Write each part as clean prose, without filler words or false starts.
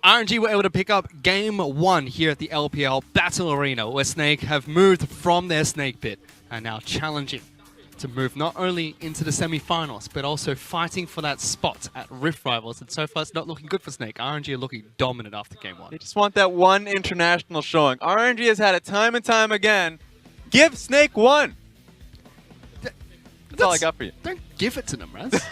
RNG were able to pick up Game 1 here at the LPL Battle Arena, where Snake have moved from their Snake pit and now challenging to move not only into the semi-finals, but also fighting for that spot at Rift Rivals. And so far, it's not looking good for Snake. RNG are looking dominant after Game 1. They just want that one international showing. RNG has had it time and time again. Give Snake one. That's all I got for you. Don't give it to them, Raz.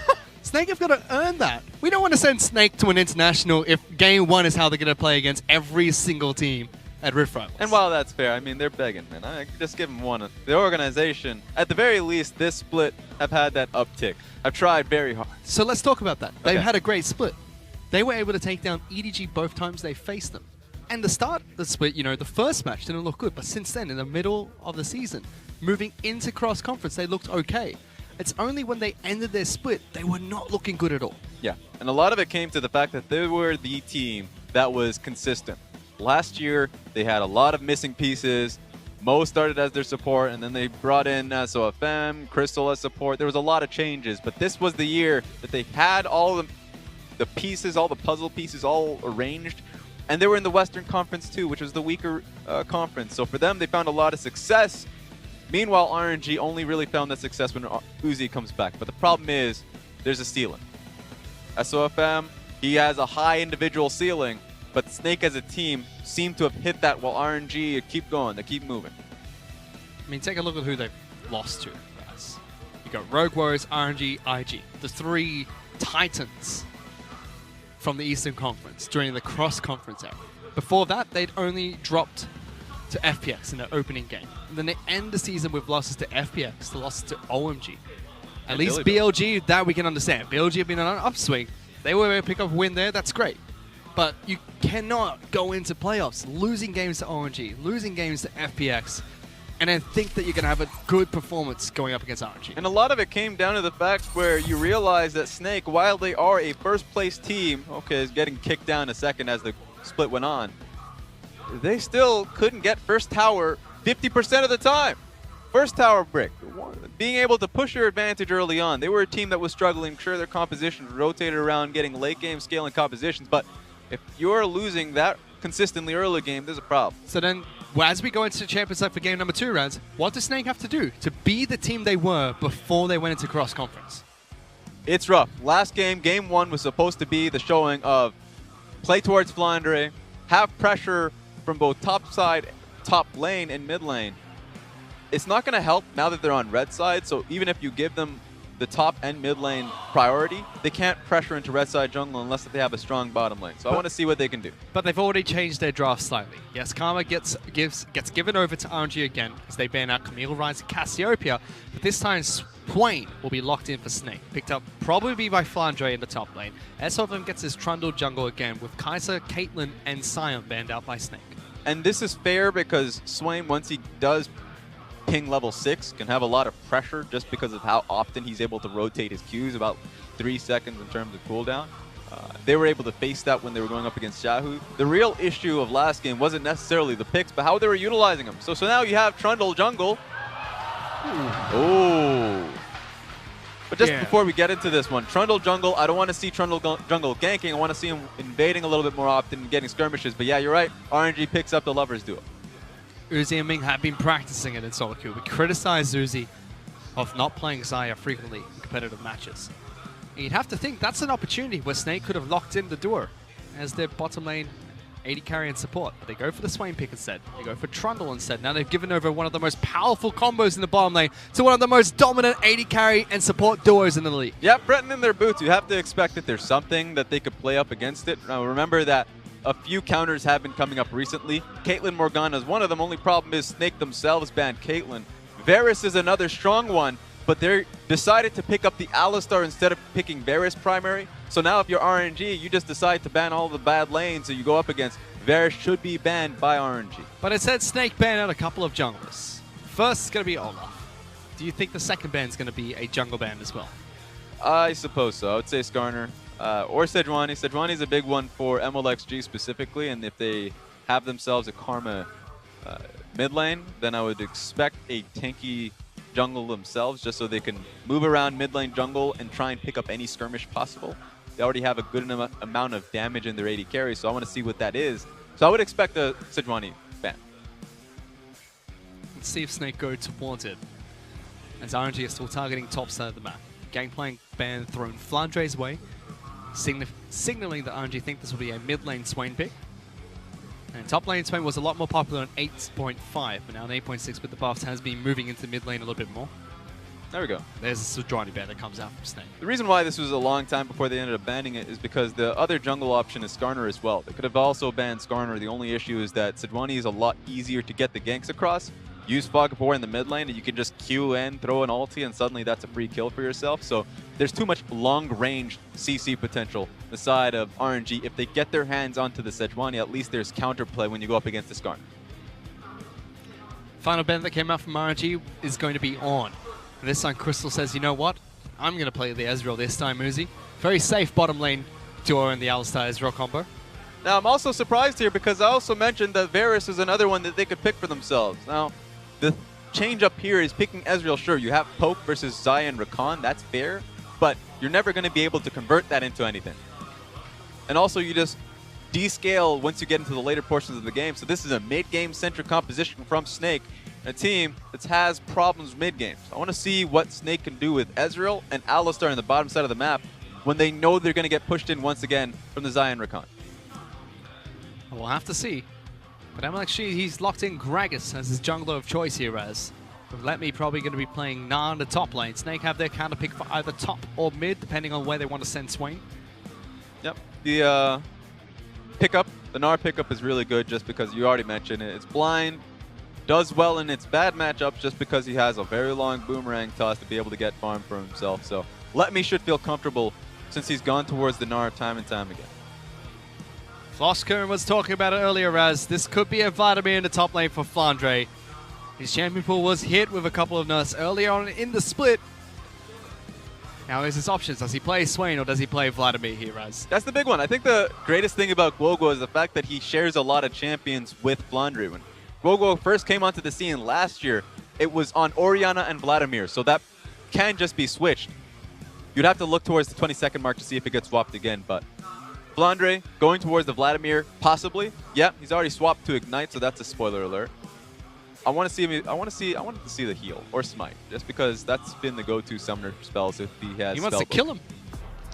Snake have got to earn that. We don't want to send Snake to an international if Game 1 is how they're going to play against every single team at Rift Rivals. And while that's fair, I mean, they're begging, man. I just give them one. The organization, at the very least, this split have had that uptick. I've tried very hard. So let's talk about that. They've Okay. had a great split. They were able to take down EDG both times they faced them. And the start of the split, you know, the first match didn't look good, but since then, in the middle of the season, moving into cross-conference, they looked okay. It's only when they ended their split, they were not looking good at all. Yeah, and a lot of it came to the fact that they were the team that was consistent. Last year, they had a lot of missing pieces. Mo started as their support, and then they brought in SOFM, Crystal as support. There was a lot of changes, but this was the year that they had all the pieces, all the puzzle pieces all arranged, and they were in the Western Conference too, which was the weaker conference. So for them, they found a lot of success. Meanwhile, RNG only really found that success when Uzi comes back. But the problem is, there's a ceiling. SOFM, he has a high individual ceiling, but Snake as a team seem to have hit that while RNG keep going, they keep moving. I mean, take a look at who they've lost to, guys. You got Rogue Warriors, RNG, IG. The three titans from the Eastern Conference during the cross-conference era. Before that, they'd only dropped to FPX in the opening game. And then they end the season with losses to FPX, the losses to OMG. At least BLG, that we can understand. BLG have been on an upswing. They were able to pick up a win there, that's great. But you cannot go into playoffs losing games to OMG, losing games to FPX, and then think that you're going to have a good performance going up against RNG. And a lot of it came down to the fact where you realize that Snake, while they are a first-place team, okay, is getting kicked down a second as the split went on, they still couldn't get first tower 50% of the time. First tower brick. Being able to push your advantage early on. They were a team that was struggling. Sure, their compositions rotated around getting late game scaling compositions, but if you're losing that consistently early game, there's a problem. So then, as we go into the Champions League for game number 2, Raz, what does Snake have to do to be the team they were before they went into cross-conference? It's rough. Last game, game 1, was supposed to be the showing of play towards Flandre, have pressure from both top side, top lane, and mid lane. It's not going to help now that they're on red side, so even if you give them the top and mid lane priority, they can't pressure into red side jungle unless they have a strong bottom lane. So I want to see what they can do. But they've already changed their draft slightly. Yes, Karma gets given over to RNG again as they ban out Camille, Rise, and Cassiopeia. But this time, Swain will be locked in for Snake. Picked up probably by Flandre in the top lane. SOFM gets his Trundle jungle again with Kaiser, Caitlyn, and Sion banned out by Snake. And this is fair because Swain, once he does ping level 6, can have a lot of pressure just because of how often he's able to rotate his Qs, about 3 seconds in terms of cooldown. They were able to face that when they were going up against Yahoo. The real issue of last game wasn't necessarily the picks, but how they were utilizing them. So now you have Trundle jungle. Oh. But just before we get into this one, Trundle jungle, I don't want to see Trundle jungle ganking. I want to see him invading a little bit more often and getting skirmishes. But yeah, you're right. RNG picks up the Lovers duo. Uzi and Ming have been practicing it in solo queue. We criticize Uzi of not playing Xayah frequently in competitive matches. And you'd have to think that's an opportunity where Snake could have locked in the door as their bottom lane AD carry and support. But they go for the Swain pick instead. They go for Trundle instead. Now they've given over one of the most powerful combos in the bottom lane to one of the most dominant AD carry and support duos in the league. Yeah, threatening their boots. You have to expect that there's something that they could play up against it. Now remember that a few counters have been coming up recently. Caitlyn Morgana is one of them. Only problem is Snake themselves banned Caitlyn. Varus is another strong one, but they decided to pick up the Alistar instead of picking Varus primary. So now if you're RNG, you just decide to ban all the bad lanes that you go up against. Varus should be banned by RNG. But it said Snake banned out a couple of junglers. First, it's going to be Olaf. Do you think the second ban is going to be a jungle ban as well? I suppose so. I would say Skarner. Or Sejuani. Sejuani's a big one for MLXG specifically, and if they have themselves a Karma mid lane, then I would expect a tanky jungle themselves just so they can move around mid lane jungle and try and pick up any skirmish possible. They already have a good amount of damage in their AD carry, so I want to see what that is. So I would expect a Sejuani ban. Let's see if Snake go towards it, as RNG is still targeting top side of the map. Gangplank ban thrown Flandre's way, signaling that RNG think this will be a mid lane Swain pick. And top lane Swain was a lot more popular on 8.5, but now on 8.6 with the buffs has been moving into mid lane a little bit more. There we go. There's a Sejuani ban that comes out from Snake. The reason why this was a long time before they ended up banning it is because the other jungle option is Skarner as well. They could have also banned Skarner. The only issue is that Sejuani is a lot easier to get the ganks across. Use Fog of War in the mid lane, and you can just Q in, throw an ulti, and suddenly that's a free kill for yourself. So there's too much long-range CC potential the side of RNG. If they get their hands onto the Sejuani, at least there's counterplay when you go up against the Skarner. Final ban that came out from RNG is going to be on. And this time Crystal says, you know what? I'm going to play the Ezreal this time, Uzi. Very safe bottom lane duo in the Alistar Ezreal combo. Now, I'm also surprised here because I also mentioned that Varus is another one that they could pick for themselves. Now, the change up here is picking Ezreal. Sure, you have Poke versus Xayah and Rakan. That's fair. But you're never going to be able to convert that into anything. And also, you just descale once you get into the later portions of the game. So this is a mid-game centric composition from Snake, a team that has problems mid-game. So I want to see what Snake can do with Ezreal and Alistar on the bottom side of the map when they know they're going to get pushed in once again from the Xayah and Rakan. We'll have to see. But I'm actually, he's locked in Gragas as his jungler of choice here, as Let Me probably going to be playing Gnar in the top lane. Snake have their counter pick for either top or mid, depending on where they want to send Swain. Yep. The pickup, the Gnar pickup is really good just because you already mentioned it. It's blind, does well in its bad matchups just because he has a very long boomerang toss to be able to get farm for himself. So Let Me should feel comfortable since he's gone towards the Gnar time and time again. Flosker was talking about it earlier, as this could be a Vladimir in the top lane for Flandre. His champion pool was hit with a couple of nerfs earlier on in the split. Now there's his options. Does he play Swain or does he play Vladimir here, Raz? That's the big one. I think the greatest thing about Guoguo is the fact that he shares a lot of champions with Flandre. When Guoguo first came onto the scene last year, it was on Orianna and Vladimir, so that can just be switched. You'd have to look towards the 20-second mark to see if it gets swapped again, but Flandre going towards the Vladimir, possibly. Yeah, he's already swapped to Ignite, so that's a spoiler alert. I want to see the heal or Smite, just because that's been the go-to summoner spells if he has. He wants to kill him.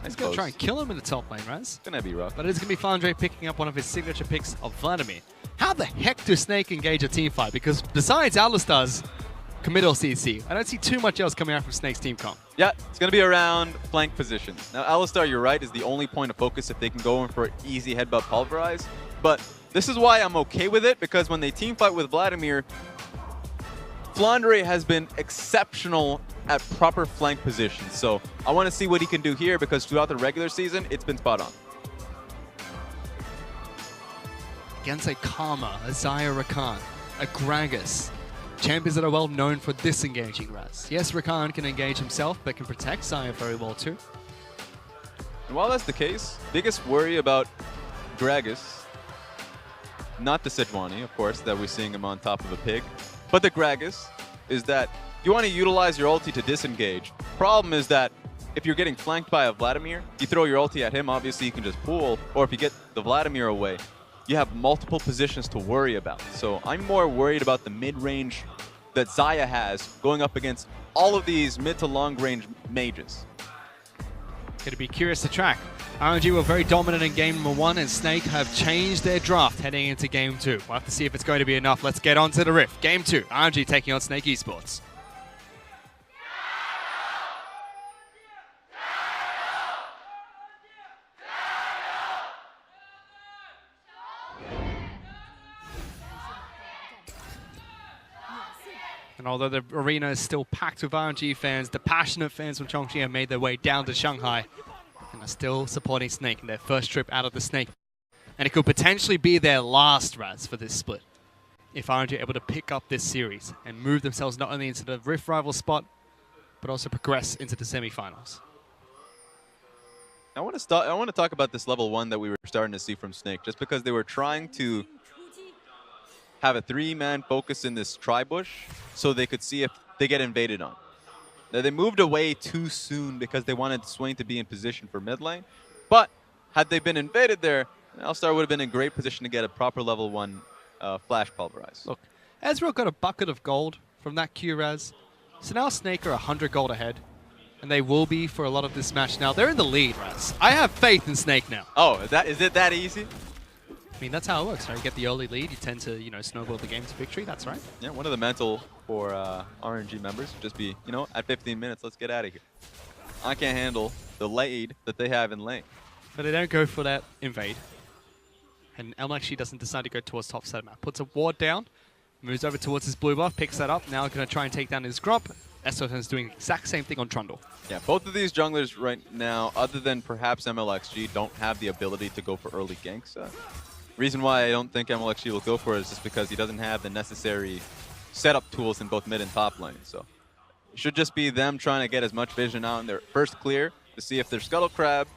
He's going suppose. to try and kill him in the top lane, Raz. It's gonna be rough. But it is going to be Flandre picking up one of his signature picks of Vladimir. How the heck do Snake engage a team fight? Because besides Alistar's committal CC, I don't see too much else coming out from Snake's team comp. Yeah, it's going to be around flank positions. Now, Alistar, you're right, is the only point of focus if they can go in for easy headbutt pulverize. But this is why I'm okay with it, because when they team fight with Vladimir, Flandre has been exceptional at proper flank positions. So I want to see what he can do here, because throughout the regular season, it's been spot on. Against a Karma, a Xayah Rakan, a Gragas. Champions that are well known for disengaging, Raz. Yes, Rakan can engage himself, but can protect Xayah very well too. And while that's the case, biggest worry about Gragas, not the Sejuani, of course, that we're seeing him on top of a pig, but the Gragas, is that you want to utilize your ulti to disengage. Problem is that if you're getting flanked by a Vladimir, you throw your ulti at him, obviously you can just pull, or if you get the Vladimir away, you have multiple positions to worry about. So I'm more worried about the mid-range that Xayah has going up against all of these mid to long-range mages. Going to be curious to track. RNG were very dominant in game number 1, and Snake have changed their draft heading into game 2. We'll have to see if it's going to be enough. Let's get on to the Rift. Game 2, RNG taking on Snake Esports. And although the arena is still packed with RNG fans, the passionate fans from Chongqing have made their way down to Shanghai and are still supporting Snake in their first trip out of the Snake. And it could potentially be their last, Raz, for this split, if RNG are able to pick up this series and move themselves not only into the Rift rival spot, but also progress into the semifinals. I want to talk about this level 1 that we were starting to see from Snake, just because they were trying to have a 3-man focus in this tri-bush so they could see if they get invaded on. Now, they moved away too soon because they wanted Swain to be in position for mid lane, But had they been invaded there, L-Star would have been in great position to get a proper level 1 flash pulverize. Look, Ezreal got a bucket of gold from that Q-Res. So now Snake are 100 gold ahead. And they will be for a lot of this match now. They're in the lead, Raz. I have faith in Snake now. Oh, is it that easy? I mean, that's how it works, right? You get the early lead, you tend to, snowball the game to victory. That's right. Yeah, one of the mental for RNG members would just be, at 15 minutes, let's get out of here. I can't handle the lead that they have in lane. But they don't go for that invade. And Elm actually doesn't decide to go towards top side of map. Puts a ward down, moves over towards his blue buff, picks that up. Now going to try and take down his Gromp. SOFM is doing the exact same thing on Trundle. Yeah, both of these junglers right now, other than perhaps MLXG, don't have the ability to go for early ganks. Reason why I don't think MLXG will go for it is just because he doesn't have the necessary setup tools in both mid and top lane. So it should just be them trying to get as much vision out in their first clear to see if they're Scuttle Crabs,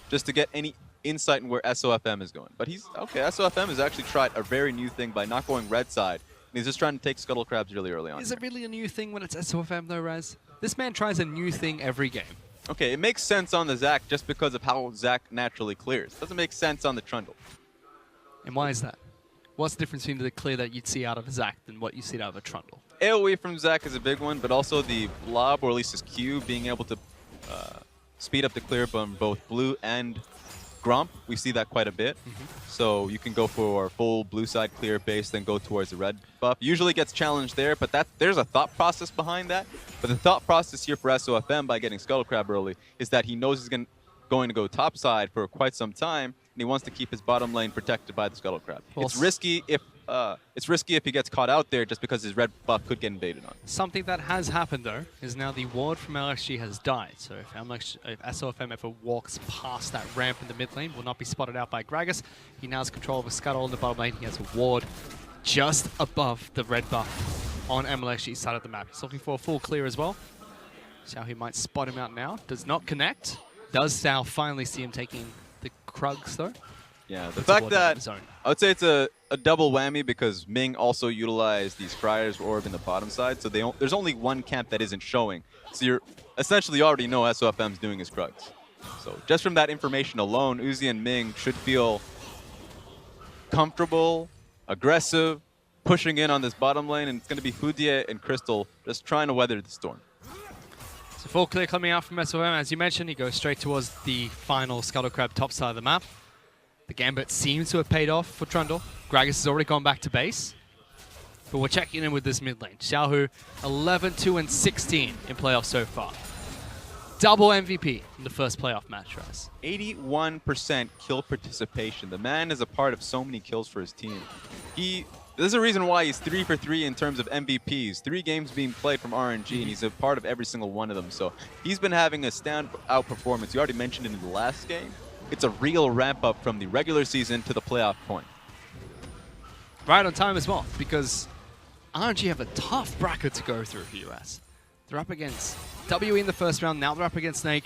just to get any insight in where SOFM is going. But SOFM has actually tried a very new thing by not going red side. He's just trying to take Scuttle Crabs really early on. Is it really a new thing when it's SOFM though, Raz? This man tries a new thing every game. Okay, it makes sense on the Zac just because of how Zac naturally clears. Doesn't make sense on the Trundle. And why is that? What's the difference between the clear that you'd see out of a Zac than what you see out of a Trundle? AoE from Zac is a big one, but also the blob, or at least his Q, being able to speed up the clear from both blue and Gromp. We see that quite a bit. So you can go for full blue side clear base, then go towards the red buff. Usually gets challenged there, but there's a thought process behind that. But the thought process here for SOFM by getting Scuttle Crab early is that he knows he's going to go top side for quite some time, and he wants to keep his bottom lane protected by the Scuttle Crab. Well, it's risky if he gets caught out there just because his red buff could get invaded on. Something that has happened though is now the ward from LXG has died. So if SOFM ever walks past that ramp in the mid lane, will not be spotted out by Gragas. He now has control of a Scuttle in the bottom lane. He has a ward just above the red buff on MLXG's side of the map. He's looking for a full clear as well. So he might spot him out now. Does not connect. Does Sal finally see him taking the Krugs though? Yeah, the fact that I would say it's a double whammy because Ming also utilized these Friars Orb in the bottom side, so there's only one camp that isn't showing. So you're essentially already know SOFM's doing his Krugs. So just from that information alone, Uzi and Ming should feel comfortable, aggressive, pushing in on this bottom lane, and it's going to be Hudie and Crystal just trying to weather the storm. So full clear coming out from SOFM. As you mentioned, he goes straight towards the final Scuttle Crab top side of the map. The Gambit seems to have paid off for Trundle. Gragas has already gone back to base. But we're checking in with this mid lane. Xiaohu, 11-2-16 in playoffs so far. Double MVP in the first playoff match, Raz. 81% kill participation. The man is a part of so many kills for his team. There's a reason why he's 3 for 3 in terms of MVPs. 3 games being played from RNG, and he's a part of every single one of them. So he's been having a standout performance. You already mentioned it in the last game. It's a real ramp up from the regular season to the playoff point. Right on time as well, because RNG have a tough bracket to go through for US. They're up against WE in the first round, now they're up against Snake,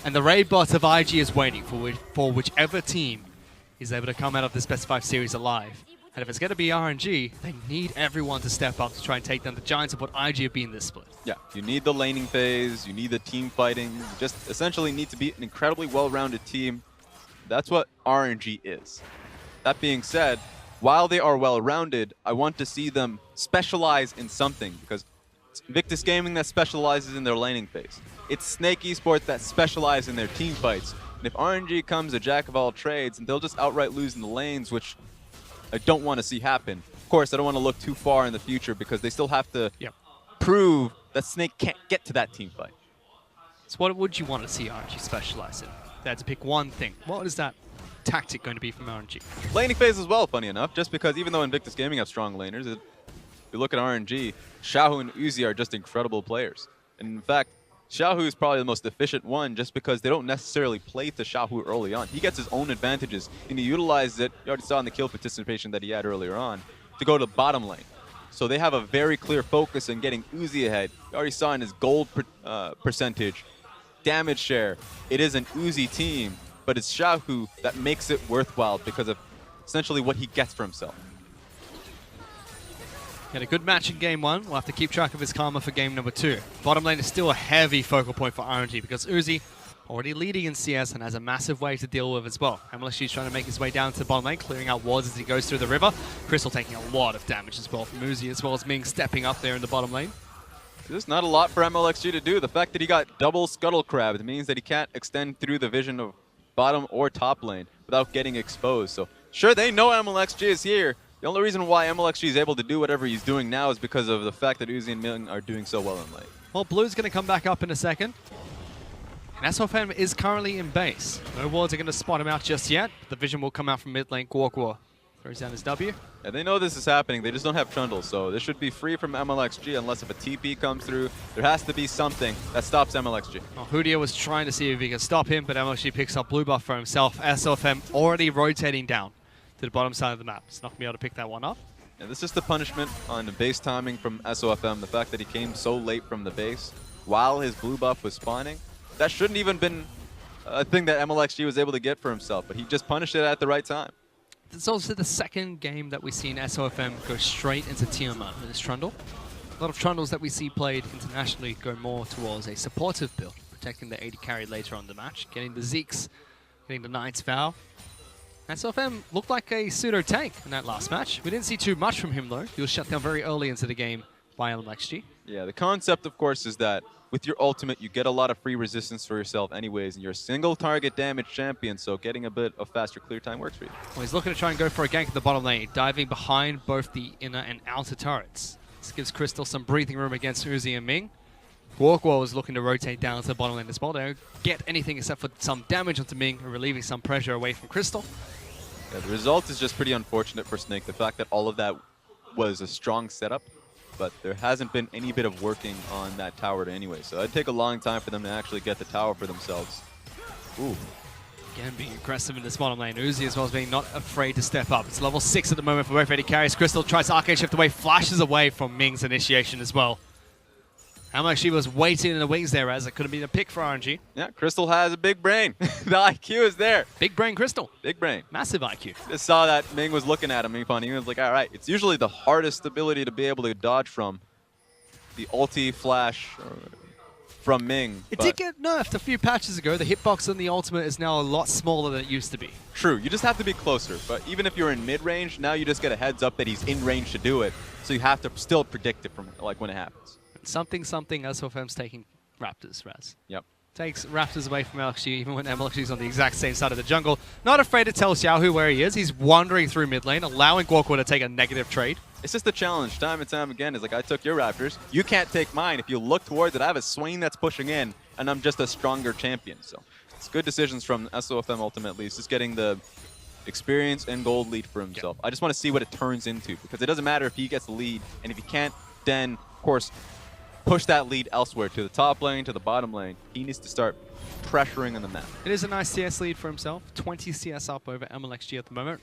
and the raid bot of IG is waiting for whichever team is able to come out of this best 5 series alive. And if it's going to be RNG, they need everyone to step up to try and take down the Giants of what IG have been this split. Yeah, you need the laning phase, you need the team fighting, you just essentially need to be an incredibly well-rounded team. That's what RNG is. That being said, while they are well-rounded, I want to see them specialize in something, because it's Invictus Gaming that specializes in their laning phase. It's Snake Esports that specialize in their team fights. And if RNG comes a jack of all trades, and they'll just outright lose in the lanes, which I don't want to see happen. Of course, I don't want to look too far in the future because they still have to prove that Snake can't get to that team fight. So what would you want to see RNG specialize in? They had to pick one thing. What is that tactic going to be from RNG? Laning phase as well, funny enough, just because even though Invictus Gaming have strong laners, if you look at RNG, Xiaohu and Uzi are just incredible players. And in fact, Xiaohu is probably the most efficient one just because they don't necessarily play to Xiaohu early on. He gets his own advantages, and he utilizes it, you already saw in the kill participation that he had earlier on, to go to bottom lane. So they have a very clear focus in getting Uzi ahead. You already saw in his gold percentage, damage share. It is an Uzi team, but it's Xiaohu that makes it worthwhile because of essentially what he gets for himself. He had a good match in game 1. We'll have to keep track of his karma for game number 2. Bottom lane is still a heavy focal point for RNG because Uzi already leading in CS and has a massive wave to deal with as well. MLSG's trying to make his way down to the bottom lane, clearing out wards as he goes through the river. Crystal taking a lot of damage as well from Uzi, as well as Ming stepping up there in the bottom lane. There's not a lot for MLXG to do. The fact that he got double scuttle crabbed means that he can't extend through the vision of bottom or top lane without getting exposed. So sure, they know MLXG is here. The only reason why MLXG is able to do whatever he's doing now is because of the fact that Uzi and Ming are doing so well in lane. Well, Blue's going to come back up in a second. And SOFM is currently in base. No wards are going to spot him out just yet. The vision will come out from mid lane. Guokwa throws down his W. Yeah, they know this is happening. They just don't have Trundle, so this should be free from MLXG unless if a TP comes through. There has to be something that stops MLXG. Well, Hudia was trying to see if he could stop him, but MLXG picks up blue buff for himself. SOFM already rotating down to the bottom side of the map. It's not going to be able to pick that one up. Yeah, this is the punishment on the base timing from SOFM. The fact that he came so late from the base while his blue buff was spawning. That shouldn't even been a thing that MLXG was able to get for himself, but he just punished it at the right time. It's also the second game that we've seen SOFM go straight into Tiamat with his Trundle. A lot of Trundles that we see played internationally go more towards a supportive build, protecting the AD carry later on in the match, getting the Zeeks, getting the Knight's Vow. SOFM looked like a pseudo-tank in that last match. We didn't see too much from him though. He was shut down very early into the game by MLXG. Yeah, the concept of course is that with your ultimate, you get a lot of free resistance for yourself anyways, and you're a single target damage champion, so getting a bit of faster clear time works for you. Well, he's looking to try and go for a gank at the bottom lane, diving behind both the inner and outer turrets. This gives Crystal some breathing room against Uzi and Ming. Guokwa was looking to rotate down to the bottom lane as well. They don't get anything except for some damage onto Ming and relieving some pressure away from Crystal. Yeah, the result is just pretty unfortunate for Snake. The fact that all of that was a strong setup, but there hasn't been any bit of working on that tower anyway. So it'd take a long time for them to actually get the tower for themselves. Ooh. Again, being aggressive in this bottom lane. Uzi as well as being not afraid to step up. It's level 6 at the moment for both AD carries. Crystal tries to arcade shift away, flashes away from Ming's initiation as well. MLXG was waiting in the wings there as it could have been a pick for RNG. Yeah, Crystal has a big brain. The IQ is there. Big brain Crystal. Big brain. Massive IQ. Just saw that Ming was looking at him. He was like, all right, it's usually the hardest ability to be able to dodge from. The ulti flash from Ming. It did get nerfed a few patches ago. The hitbox on the ultimate is now a lot smaller than it used to be. True, you just have to be closer. But even if you're in mid-range, now you just get a heads up that he's in range to do it. So you have to still predict it from like when it happens. Something SOFM's taking Raptors, Raz. Yep. Takes Raptors away from MLXG, even when MLXG's on the exact same side of the jungle. Not afraid to tell Xiaohu where he is. He's wandering through mid lane, allowing Guokwa to take a negative trade. It's just a challenge time and time again. It's like, I took your Raptors. You can't take mine. If you look towards it, I have a Swain that's pushing in, and I'm just a stronger champion. So it's good decisions from SOFM ultimately. It's just getting the experience and gold lead for himself. I just want to see what it turns into, because it doesn't matter if he gets the lead, and if he can't, then, of course, push that lead elsewhere to the top lane, to the bottom lane. He needs to start pressuring on the map. It is a nice CS lead for himself. 20 CS up over MLXG at the moment.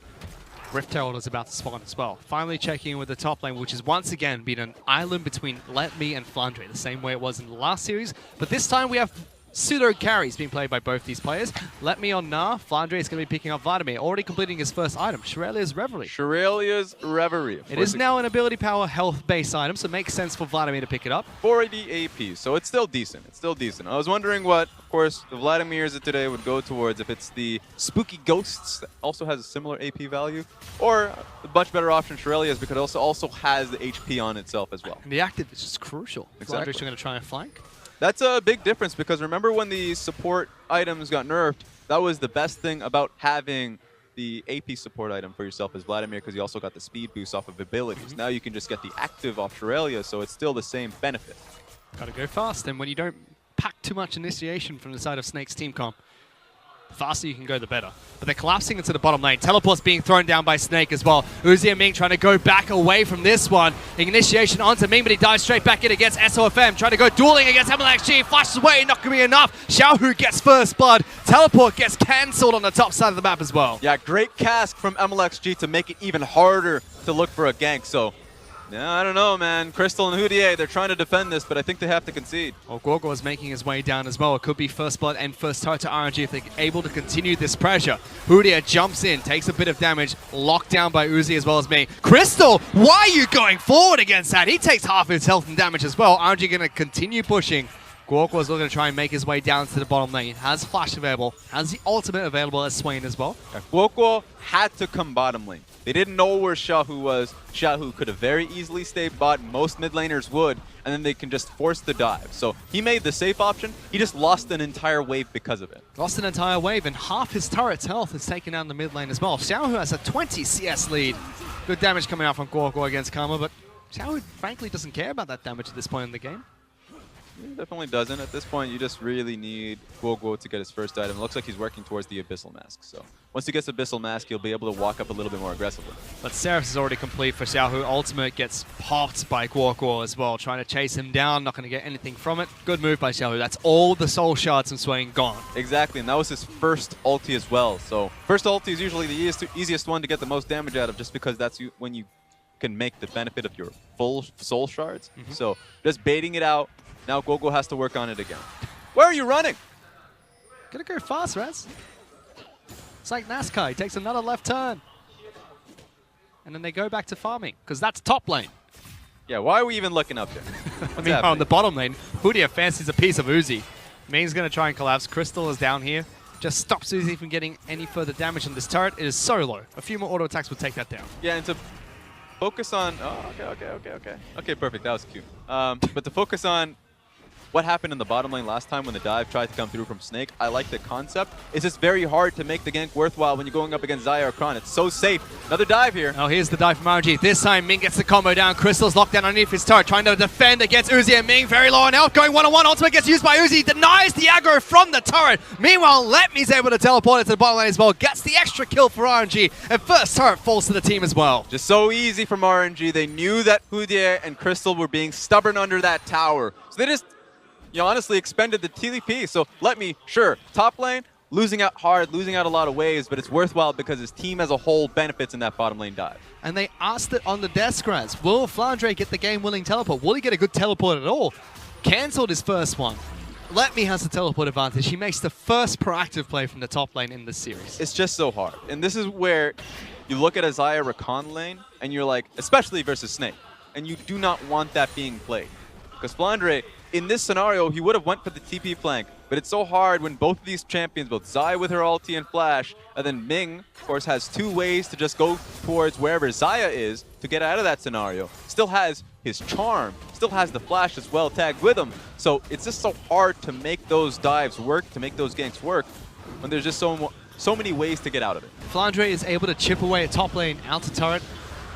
Rift Herald is about to spawn as well. Finally checking in with the top lane, which has once again been an island between Let Me and Flandre, the same way it was in the last series. But this time we have pseudo carries being played by both these players. Let Me on Gnar, Flandre is going to be picking up Vladimir, already completing his first item, Shirelia's Reverie. Shirelia's Reverie. It is now an ability power health-based item, so it makes sense for Vladimir to pick it up. 480 AP, so it's still decent. It's still decent. I was wondering what, of course, the Vladimirs of today would go towards, if it's the Spooky Ghosts that also has a similar AP value, or the much better option Shirelia's, because it also has the HP on itself as well. And the active is just crucial. Exactly. Flandre's going to try and flank. That's a big difference, because remember when the support items got nerfed, that was the best thing about having the AP support item for yourself as Vladimir, because you also got the speed boost off of abilities. Now you can just get the active off Shirelia, so it's still the same benefit. Gotta go fast, and when you don't pack too much initiation from the side of Snake's team comp, the faster you can go, the better. But they're collapsing into the bottom lane. Teleport's being thrown down by Snake as well. Uzi and Ming trying to go back away from this one. Initiation onto Ming, but he dives straight back in against SOFM. Trying to go dueling against MLXG. Flashes away, not going to be enough. Xiaohu gets first blood. Teleport gets cancelled on the top side of the map as well. Yeah, great cask from MLXG to make it even harder to look for a gank. So, yeah, I don't know, man. Crystal and Hudier, they're trying to defend this, but I think they have to concede. Well, Gorgo is making his way down as well. It could be first blood and first turret to RNG if they're able to continue this pressure. Hudier jumps in, takes a bit of damage, locked down by Uzi as well as me. Crystal, why are you going forward against that? He takes half his health and damage as well. RNG going to continue pushing. Guoguo's looking to try and make his way down to the bottom lane. Has Flash available, has the ultimate available as Swain as well. Yeah, Guoguo had to come bottom lane. They didn't know where Xiaohu was. Xiaohu could have very easily stayed bot. Most mid laners would, and then they can just force the dive. So he made the safe option. He just lost an entire wave because of it. Lost an entire wave, and half his turret's health is taken down the mid lane as well. Xiaohu has a 20 CS lead. Good damage coming out from Guoguo against Karma, but Xiaohu frankly doesn't care about that damage at this point in the game. He definitely doesn't. At this point, you just really need Guoguo to get his first item. It looks like he's working towards the Abyssal Mask. So once he gets Abyssal Mask, he'll be able to walk up a little bit more aggressively. But Seraph is already complete for Xiaohu. Ultimate gets popped by Guoguo as well, trying to chase him down. Not going to get anything from it. Good move by Xiaohu. That's all the soul shards from Swain gone. Exactly, and that was his first ulti as well. So first ulti is usually the easiest one to get the most damage out of, just because that's when you can make the benefit of your full soul shards. So just baiting it out. Now Guoguo has to work on it again. Where are you running? Gonna go fast, Raz. It's like NASCAR. He takes another left turn. And then they go back to farming, because that's top lane. Yeah, why are we even looking up there? I mean, on the bottom lane, Hudia fancies a piece of Uzi. Ming's gonna try and collapse. Crystal is down here. Just stops Uzi from getting any further damage on this turret. It is so low. A few more auto attacks will take that down. Yeah, and to focus on... Oh, okay. Okay, perfect. That was cute. But to focus on what happened in the bottom lane last time when the dive tried to come through from Snake, I like the concept. It's just very hard to make the gank worthwhile when you're going up against Xayah or Kron. It's so safe. Another dive here. Oh, here's the dive from RNG. This time, Ming gets the combo down. Crystal's locked down underneath his turret, trying to defend against Uzi, and Ming very low on health, going one-on-one. Ultimate gets used by Uzi, denies the aggro from the turret. Meanwhile, Letme's able to teleport it to the bottom lane as well, gets the extra kill for RNG, and first turret falls to the team as well. Just so easy from RNG. They knew that Hudia and Crystal were being stubborn under that tower. So they just, honestly expended the TDP. So Letme, sure, top lane, losing out hard, losing out a lot of waves, but it's worthwhile because his team as a whole benefits in that bottom lane dive. And they asked it on the desk, Raz. Will Flandre get the game-winning teleport? Will he get a good teleport at all? Cancelled his first one. Letme has the teleport advantage. He makes the first proactive play from the top lane in this series. It's just so hard. And this is where you look at a Xayah Rakan lane, and you're like, especially versus Snake, and you do not want that being played. Because Flandre, in this scenario, he would have went for the TP flank, but it's so hard when both of these champions, both Xayah with her ulti and flash, and then Ming, of course, has two ways to just go towards wherever Xayah is to get out of that scenario. Still has his charm, still has the flash as well tagged with him. So it's just so hard to make those dives work, to make those ganks work, when there's just so many ways to get out of it. Flandre is able to chip away at top lane, out to turret.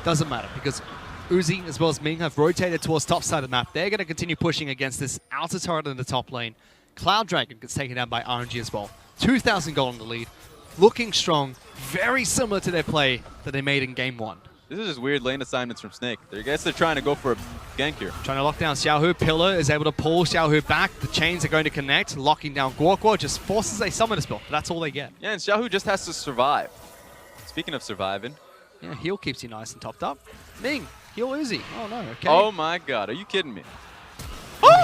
Doesn't matter, because Uzi as well as Ming have rotated towards top side of the map. They're going to continue pushing against this outer turret in the top lane. Cloud Dragon gets taken down by RNG as well. 2,000 gold on the lead. Looking strong. Very similar to their play that they made in game one. This is just weird lane assignments from Snake. I guess they're trying to go for a gank here. Trying to lock down Xiaohu. Pillar is able to pull Xiaohu back. The chains are going to connect. Locking down Guoguo just forces a summoner spell. That's all they get. Yeah, and Xiaohu just has to survive. Speaking of surviving. Yeah, heal keeps you nice and topped up. Ming. Heal Uzi. Oh no, okay. Oh my god, are you kidding me?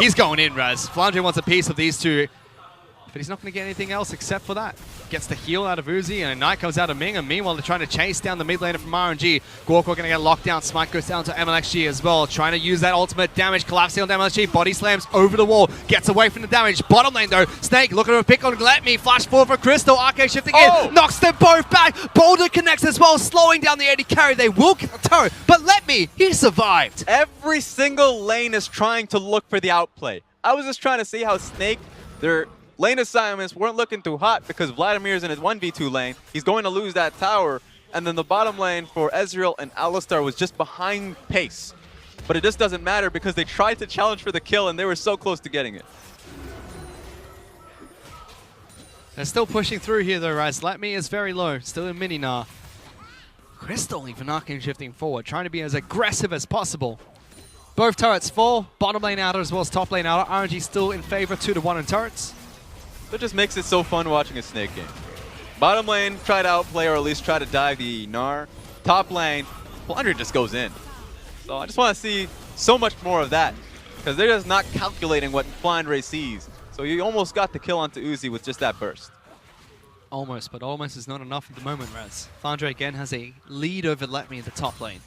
He's going in, Raz. Flandre wants a piece of these two, but he's not going to get anything else except for that. Gets the heal out of Uzi, and a knight comes out of Ming, and meanwhile they're trying to chase down the mid laner from RNG. Guoguo going to get locked down. Smite goes down to MLXG as well, trying to use that ultimate damage. Collapsing on MLXG, body slams over the wall, gets away from the damage. Bottom lane though, Snake looking to pick on Letme, flash forward for Crystal, arcade shifting in, knocks them both back. Boulder connects as well, slowing down the AD carry. They will get the turret, but Letme, he survived. Every single lane is trying to look for the outplay. I was just trying to see how Snake, their lane assignments weren't looking too hot because Vladimir's in his 1v2 lane. He's going to lose that tower. And then the bottom lane for Ezreal and Alistar was just behind pace. But it just doesn't matter because they tried to challenge for the kill and they were so close to getting it. They're still pushing through here though, Raz. Letme is very low, still in mini-nar. Crystal even arcane shifting forward, trying to be as aggressive as possible. Both turrets full, bottom lane outer as well as top lane outer. RNG still in favor, 2-1 in turrets. That just makes it so fun watching a Snake game. Bottom lane, try to outplay or at least try to dive the Gnar. Top lane, Flandre just goes in. So I just want to see so much more of that because they're just not calculating what Flandre sees. So you almost got the kill onto Uzi with just that burst. Almost, but almost is not enough at the moment, Raz. Flandre again has a lead over Letme in the top lane.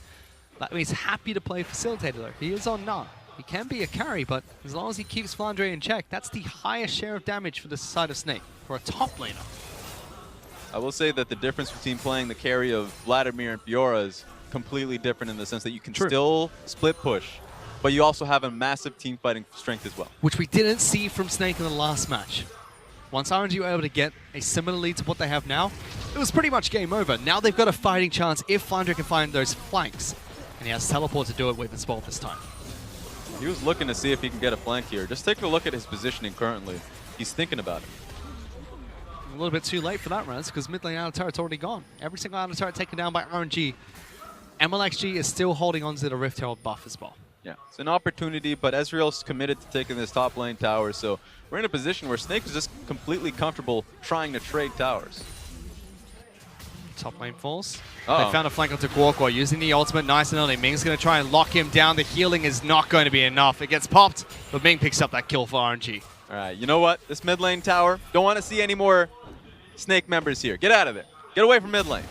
Letme's happy to play facilitator though. He is on Gnar. He can be a carry, but as long as he keeps Flandre in check, that's the highest share of damage for the side of Snake, for a top laner. I will say that the difference between playing the carry of Vladimir and Fiora is completely different in the sense that you can still split push, but you also have a massive team fighting strength as well. Which we didn't see from Snake in the last match. Once RNG were able to get a similar lead to what they have now, it was pretty much game over. Now they've got a fighting chance if Flandre can find those flanks. And he has teleport to do it with as well this time. He was looking to see if he can get a flank here. Just take a look at his positioning currently. He's thinking about it. A little bit too late for that, Raz, because mid lane out of turret's already gone. Every single out of turret taken down by RNG. MLXG is still holding on to the Rift Herald buff as well. Yeah, it's an opportunity, but Ezreal's committed to taking this top lane tower, so we're in a position where Snake is just completely comfortable trying to trade towers. Top lane falls. Uh-oh. They found a flank onto Guokwa using the ultimate nice and early. Ming's going to try and lock him down. The healing is not going to be enough. It gets popped, but Ming picks up that kill for RNG. All right, you know what? This mid lane tower, don't want to see any more Snake members here. Get out of there. Get away from mid lane.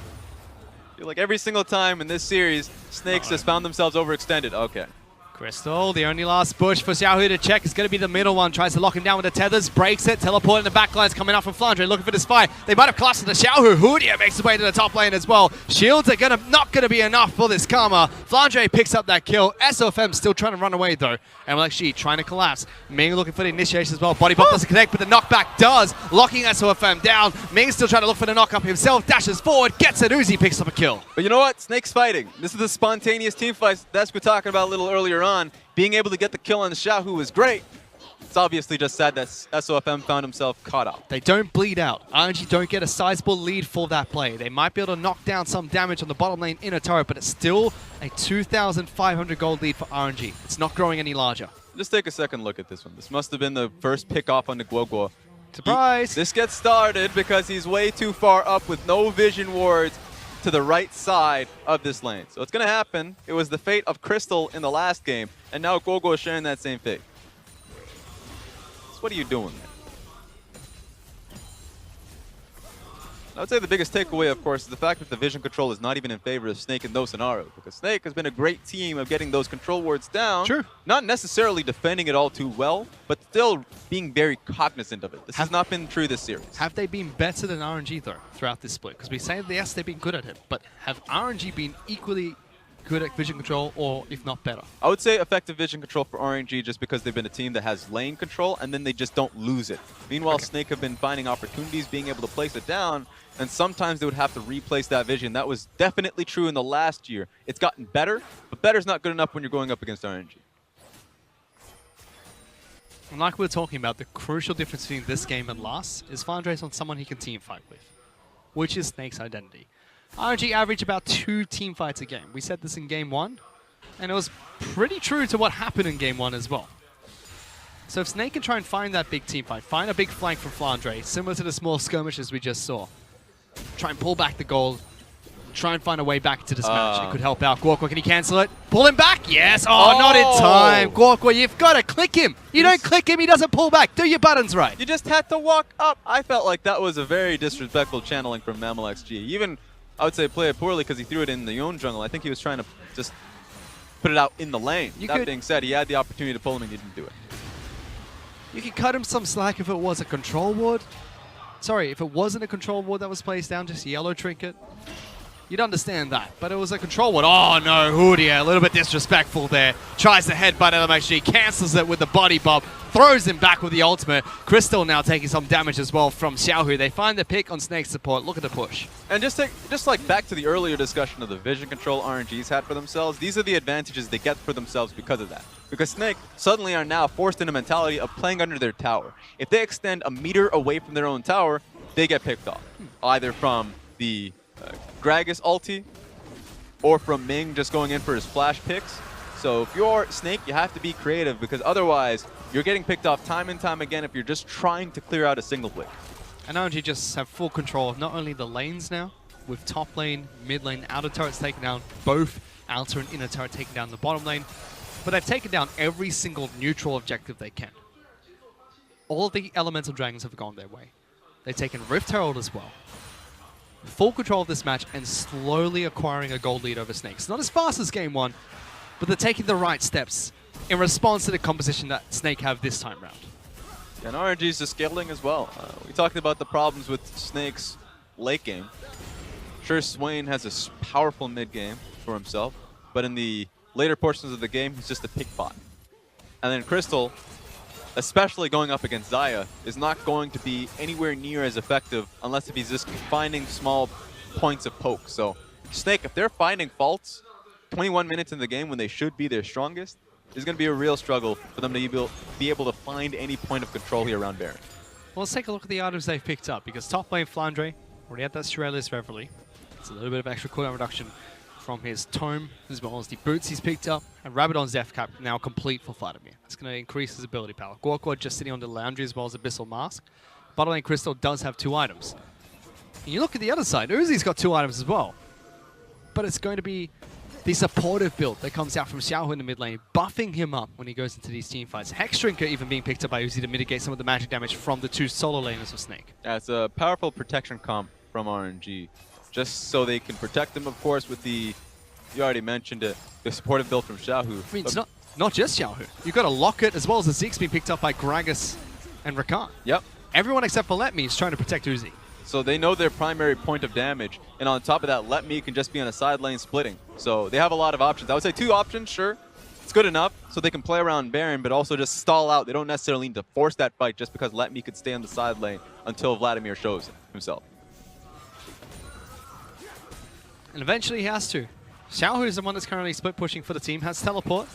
I feel like every single time in this series, Snakes just found themselves overextended. Okay. Crystal, the only last push for Xiaohu to check is going to be the middle one. Tries to lock him down with the tethers, breaks it, teleport in the backline's coming out from Flandre, looking for this fight. They might have collapsed into Xiaohu. Hoodia makes his way to the top lane as well. Shields are not going to be enough for this Karma. Flandre picks up that kill. SOFM still trying to run away though. MLXG trying to collapse. Ming looking for the initiation as well. Body pop doesn't connect, but the knockback does. Locking SOFM down. Ming still trying to look for the knock-up himself. Dashes forward, gets it. Uzi picks up a kill. But you know what? Snake's fighting. This is the spontaneous team fight that's what we're talking about a little earlier on. Being able to get the kill on the Xiaohu was great. It's obviously just sad that SOFM found himself caught out. They don't bleed out. RNG don't get a sizable lead for that play. They might be able to knock down some damage on the bottom lane inner turret, but it's still a 2,500 gold lead for RNG. It's not growing any larger. Just take a second look at this one. This must have been the first pick off on the Guogua. Surprise! This gets started because he's way too far up with no vision wards to the right side of this lane. So it's going to happen. It was the fate of Crystal in the last game, and now Guogua is sharing that same fate. So what are you doing, man? I would say the biggest takeaway, of course, is the fact that the vision control is not even in favor of Snake in those scenarios, because Snake has been a great team of getting those control wards down. Sure. Not necessarily defending it all too well, but still being very cognizant of it. This has not been true this series. Have they been better than RNG, though, throughout this split? Because we say, yes, they've been good at it, but have RNG been equally good at vision control, or if not better? I would say effective vision control for RNG just because they've been a team that has lane control, and then they just don't lose it. Meanwhile, Snake have been finding opportunities, being able to place it down, and sometimes they would have to replace that vision. That was definitely true in the last year. It's gotten better, but better's not good enough when you're going up against RNG. And like we were talking about, the crucial difference between this game and last is Flandre's on someone he can team fight with, which is Snake's identity. RNG average about 2 team fights a game. We said this in game 1, and it was pretty true to what happened in game 1 as well. So if Snake can try and find that big team fight, find a big flank from Flandre, similar to the small skirmishes we just saw, try and pull back the goal, try and find a way back to this match. It could help out. Guokwa, can he cancel it? Pull him back? Yes! Oh, not in time. Guokwa, you've got to click him. You don't click him, he doesn't pull back. Do your buttons right. You just had to walk up. I felt like that was a very disrespectful channeling from MLXG. Even, I would say, play it poorly because he threw it in the own jungle. I think he was trying to just put it out in the lane. That being said, he had the opportunity to pull him and he didn't do it. You could cut him some slack if it was a control ward. Sorry, if it wasn't a control ward that was placed down, just a yellow trinket, you'd understand that. But it was a control ward. Oh no, Hoodia, a little bit disrespectful there. Tries to headbutt LMXG, cancels it with the body bob, throws him back with the ultimate. Crystal now taking some damage as well from Xiaohu. They find the pick on Snake's support. Look at the push. And just like back to the earlier discussion of the vision control RNG's had for themselves, these are the advantages they get for themselves because of that. Because Snake suddenly are now forced in a mentality of playing under their tower. If they extend a meter away from their own tower, they get picked off. Either from the Gragas ulti, or from Ming just going in for his flash picks. So if you're Snake, you have to be creative because otherwise you're getting picked off time and time again if you're just trying to clear out a single blade. And RNG just have full control of not only the lanes now, with top lane, mid lane, outer turrets taken down, both outer and inner turret taken down the bottom lane, but they've taken down every single neutral objective they can. All of the elemental dragons have gone their way. They've taken Rift Herald as well. Full control of this match and slowly acquiring a gold lead over Snakes. Not as fast as game 1, but they're taking the right steps. in response to the composition that Snake have this time round. And RNG is just scaling as well. We talked about the problems with Snake's late game. Sure, Swain has a powerful mid game for himself, but in the later portions of the game, he's just a pickpot. And then Crystal, especially going up against Xayah, is not going to be anywhere near as effective unless if he's just finding small points of poke. So Snake, if they're finding faults 21 minutes in the game when they should be their strongest, is going to be a real struggle for them to be able to find any point of control here around Baron. Well, let's take a look at the items they've picked up, because top lane Flandre already had that Shurelya's Reverie. It's a little bit of extra cooldown reduction from his Tome, as well as the boots he's picked up, and Rabadon's Death Cap now complete for Vladimir. It's going to increase his ability power. Gorkwa just sitting on the Laundry as well as Abyssal Mask. Bottom lane Crystal does have 2 items. And you look at the other side, Uzi's got 2 items as well. But it's going to be the supportive build that comes out from Xiaohu in the mid lane, buffing him up when he goes into these team fights. Hex Drinker even being picked up by Uzi to mitigate some of the magic damage from the 2 solo laners of Snake. Yeah, it's a powerful protection comp from RNG. Just so they can protect him, of course, with the, you already mentioned it, the supportive build from Xiaohu. I mean, it's not just Xiaohu. You've got a Locket as well as the Ziggs being picked up by Gragas and Rakan. Yep. Everyone except for Let Me is trying to protect Uzi. So they know their primary point of damage, and on top of that, Let Me can just be on a side lane splitting. So they have a lot of options. I would say 2 options, sure. It's good enough, so they can play around Baron, but also just stall out. They don't necessarily need to force that fight just because Let Me could stay on the side lane until Vladimir shows himself. And eventually he has to. Xiaohu is the one that's currently split pushing for the team, has teleport.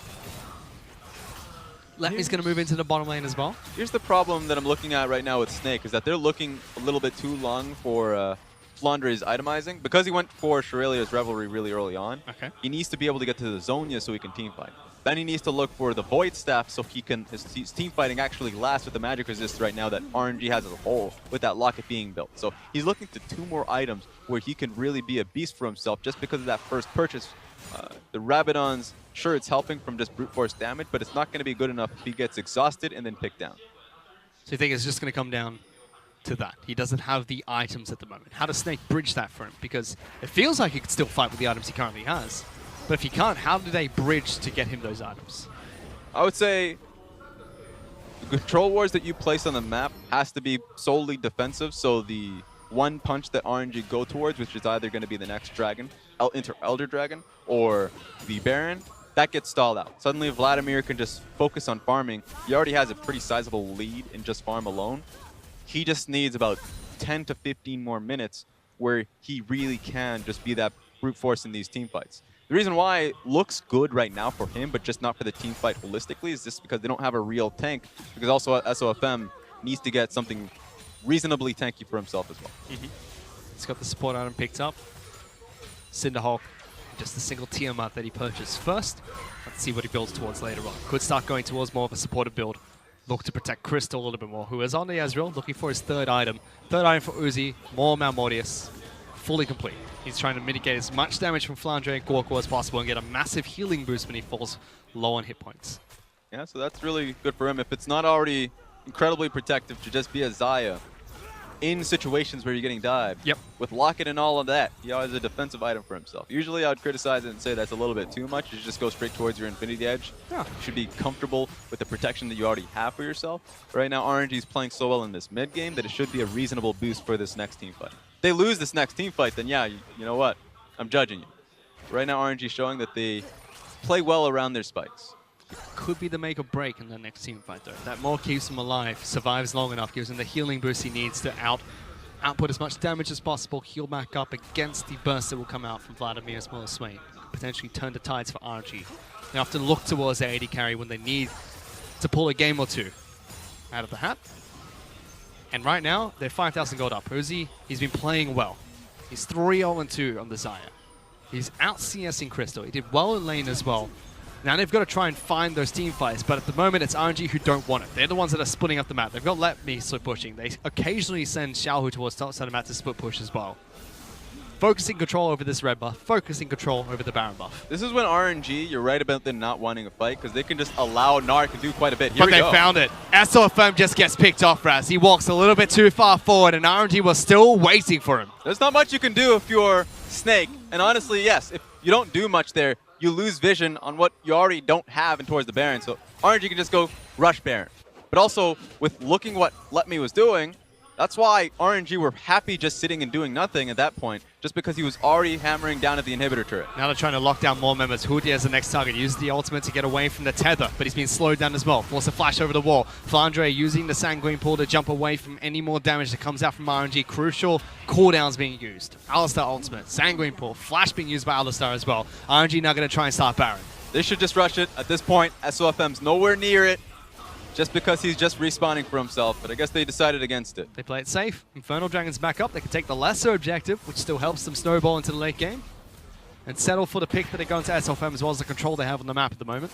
Let Me's going to move into the bottom lane as well. Here's the problem that I'm looking at right now with Snake, is that they're looking a little bit too long for Flandre's itemizing. Because he went for Shurelya's Revelry really early on, he needs to be able to get to the Zhonya so he can team fight. Then he needs to look for the Void Staff so he can his team fighting actually lasts with the magic resist right now that RNG has as a whole with that Locket being built. So he's looking to 2 more items where he can really be a beast for himself just because of that first purchase. The Rabadon's, sure, it's helping from just brute force damage, but it's not going to be good enough if he gets exhausted and then picked down. So you think it's just going to come down to that? He doesn't have the items at the moment. How does Snake bridge that for him? Because it feels like he could still fight with the items he currently has. But if he can't, how do they bridge to get him those items? I would say the control wards that you place on the map has to be solely defensive, so the one punch that RNG go towards, which is either going to be the next dragon, Elder Dragon, or the Baron, that gets stalled out. Suddenly Vladimir can just focus on farming. He already has a pretty sizable lead in just farm alone. He just needs about 10 to 15 more minutes where he really can just be that brute force in these team fights. The reason why it looks good right now for him, but just not for the team fight holistically, is just because they don't have a real tank, because also SOFM needs to get something reasonably tanky for himself as well. He's got the support item picked up. Cinderhawk, just a single Tiamat that he purchased first. Let's see what he builds towards later on. Could start going towards more of a supportive build. Look to protect Crystal a little bit more, who is on the Ezreal, looking for his 3rd item. 3rd item for Uzi, more Malmortius, fully complete. He's trying to mitigate as much damage from Flandre and Gorkwa as possible and get a massive healing boost when he falls low on hit points. Yeah, so that's really good for him. If it's not already incredibly protective to just be a Xayah in situations where you're getting dived, with Locket and all of that, he has a defensive item for himself. Usually I would criticize it and say that's a little bit too much. You should just go straight towards your Infinity Edge. You should be comfortable with the protection that you already have for yourself. Right now, RNG is playing so well in this mid game that it should be a reasonable boost for this next team fight. If they lose this next team fight, then yeah, you know what? I'm judging you. Right now, RNG is showing that they play well around their spikes. Could be the make or break in the next team fight, though. That more keeps him alive, survives long enough, gives him the healing boost he needs to output as much damage as possible, heal back up against the burst that will come out from Vladimir as well as Swain. Potentially turn the tides for RNG. They often look towards their AD carry when they need to pull a game or 2 out of the hat. And right now, they're 5,000 gold up. Uzi, he's been playing well. He's 3-0-2 on the Xayah. He's out CSing Crystal. He did well in lane as well. Now they've got to try and find those team fights, but at the moment it's RNG who don't want it. They're the ones that are splitting up the map. They've got Let Me split pushing. They occasionally send Xiaohu towards top side of the map to split push as well. Focusing control over this red buff, focusing control over the Baron buff. This is when RNG, you're right about them not wanting a fight, because they can just allow Narc to do quite a bit. But they found it. SOFM just gets picked off, Raz. He walks a little bit too far forward, and RNG was still waiting for him. There's not much you can do if you're Snake. And honestly, yes, if you don't do much there, you lose vision on what you already don't have and towards the Baron. So RNG can just go rush Baron. But also, with looking what Let Me was doing, that's why RNG were happy just sitting and doing nothing at that point, just because he was already hammering down at the inhibitor turret. Now they're trying to lock down more members. Hudi as the next target. Uses the ultimate to get away from the tether, but he's been slowed down as well. Force a flash over the wall. Flandre using the Sanguine Pool to jump away from any more damage that comes out from RNG. Crucial cooldowns being used. Alistar ultimate, Sanguine Pool, flash being used by Alistar as well. RNG now going to try and start Baron. They should just rush it. At this point, SOFM's nowhere near it, just because he's just respawning for himself, but I guess they decided against it. They play it safe. Infernal Dragon's back up. They can take the lesser objective, which still helps them snowball into the late game, and settle for the pick that they go into SOFM as well as the control they have on the map at the moment.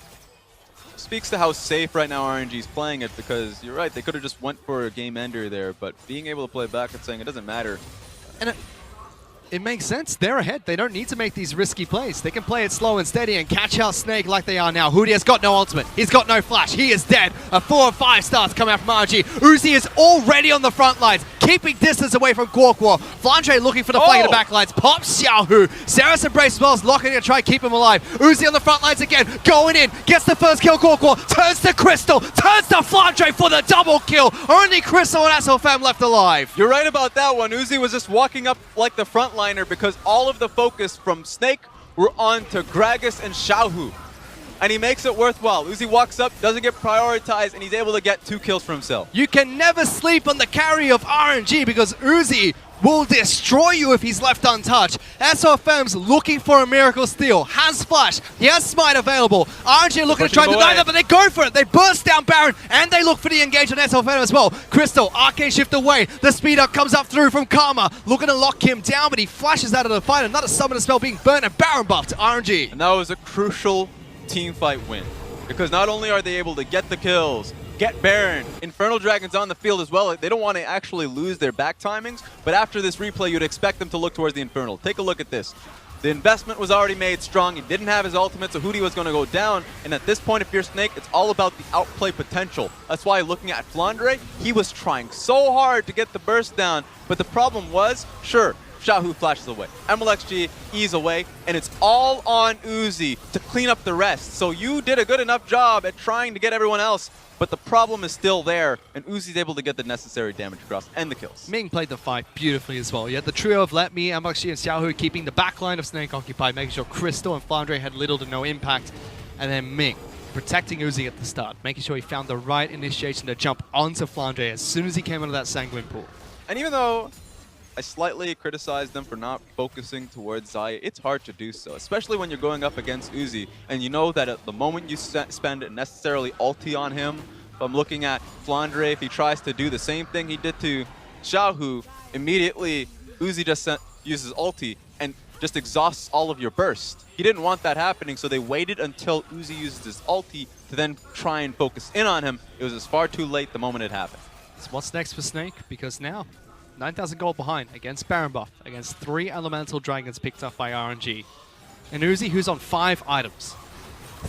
Speaks to how safe right now RNG's playing it, because you're right, they could have just went for a game ender there, but being able to play back and saying it doesn't matter. And it makes sense. They're ahead. They don't need to make these risky plays. They can play it slow and steady and catch out Snake like they are now. Hudi has got no ultimate. He's got no flash. He is dead. A 4 or 5 stars come out from RNG. Uzi is already on the front lines, keeping distance away from Guoguo. Flandre looking for the flank in the back lines. Pops Xiaohu. Sarah's embrace as well as locking to try and keep him alive. Uzi on the front lines again. Going in. Gets the first kill. Guoguo turns to Crystal. Turns to Flandre for the double kill. Only Crystal and SOFM left alive. You're right about that one. Uzi was just walking up like the frontliner because all of the focus from Snake were on to Gragas and Xiaohu. And he makes it worthwhile. Uzi walks up, doesn't get prioritized, and he's able to get 2 kills for himself. You can never sleep on the carry of RNG because Uzi will destroy you if he's left untouched. SOFM's looking for a miracle steal. Has flash. He has smite available. RNG looking to try and deny that, but they go for it. They burst down Baron, and they look for the engage on SOFM as well. Crystal, arcane shift away. The speed up comes up through from Karma. Looking to lock him down, but he flashes out of the fight. Another summoner spell being burnt, and Baron buff to RNG. And that was a crucial team fight win, because not only are they able to get the kills, get Baron, Infernal Dragon's on the field as well. They don't want to actually lose their back timings, but after this replay, you'd expect them to look towards the Infernal. Take a look at this. The investment was already made strong. He didn't have his ultimate, so Hudi was going to go down. And at this point, if you're Snake, it's all about the outplay potential. That's why looking at Flandre, he was trying so hard to get the burst down, but the problem was, sure, Xiaohu flashes away. MLXG ease away, and it's all on Uzi to clean up the rest. So you did a good enough job at trying to get everyone else, but the problem is still there, and Uzi's able to get the necessary damage across and the kills. Ming played the fight beautifully as well. You had the trio of Let Me, MLXG, and Xiaohu keeping the backline of Snake occupied, making sure Crystal and Flandre had little to no impact, and then Ming protecting Uzi at the start, making sure he found the right initiation to jump onto Flandre as soon as he came out of that Sanguine Pool. And even though I slightly criticized them for not focusing towards Xayah, it's hard to do so, especially when you're going up against Uzi, and you know that at the moment you spend necessarily ulti on him. If I'm looking at Flandre, if he tries to do the same thing he did to Xiaohu, immediately Uzi just uses ulti and just exhausts all of your burst. He didn't want that happening, so they waited until Uzi used his ulti to then try and focus in on him. It was just far too late the moment it happened. So what's next for Snake? Because now 9,000 gold behind against Baron buff, against 3 elemental dragons picked up by RNG. And Uzi, who's on 5 items.